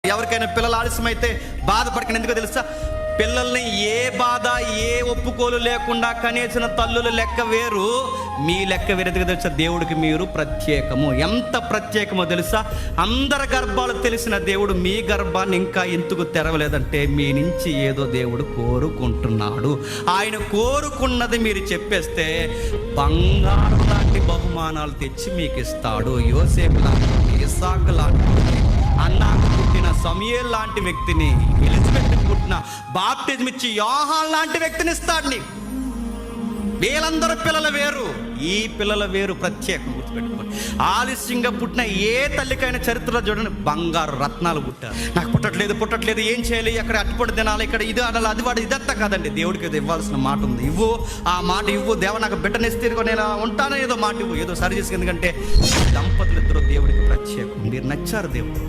ఎవరికైనా పిల్లలు ఆలస్యమైతే బాధపడకండి. ఎందుకో తెలుసా? పిల్లల్ని ఏ బాధ ఏ ఒప్పుకోలు లేకుండా కనేసిన తల్లుల లెక్క వేరు, మీ లెక్క వేరు. ఎందుకు తెలుసా? దేవుడికి మీరు ప్రత్యేకము. ఎంత ప్రత్యేకమో తెలుసా? అందరి గర్భాలు తెలిసిన దేవుడు మీ గర్భాన్ని ఇంకా ఎందుకు తెరవలేదంటే, మీ నుంచి ఏదో దేవుడు కోరుకుంటున్నాడు. ఆయన కోరుకున్నది మీరు చెప్పేస్తే బంగారం లాంటి బహుమానాలు తెచ్చి మీకు ఇస్తాడు. యోసేపు లాంటి, ఇస్సాకు లాంటి, అన్నాకు పుట్టిన సమూయేలు లాంటి వ్యక్తిని, ఎలిజబెత్ పుట్టిన బాప్టిజం ఇచ్చి యోహాను లాంటి వ్యక్తిని ఇస్తాడు నీకు. వీళ్ళందరూ పిల్లలు వేరు, ఈ పిల్లల వేరు, ప్రత్యేకం గుర్తుపెట్టుకోండి. ఆలస్యంగా పుట్టిన ఏ తల్లికైనా చరిత్రలో చూడండి, బంగారు రత్నాలు పుట్టారు. నాకు పుట్టట్లేదు, ఏం చేయాలి, అక్కడ అట్టుపడి తినాలి, ఇక్కడ ఇది అనాలి, అది వాడు, ఇదంతా కాదండి. దేవుడికి ఏదో ఇవ్వాల్సిన మాట ఉంది, ఇవ్వు. ఆ మాట ఇవ్వు. దేవ నాకు బిడ్డనిస్తే నేను ఉంటానో ఏదో మాట ఇవ్వు, ఏదో సరి చేసి. ఎందుకంటే దంపతులు ఇద్దరు దేవుడికి ప్రత్యేకం. మీరు నచ్చారు దేవుడికి.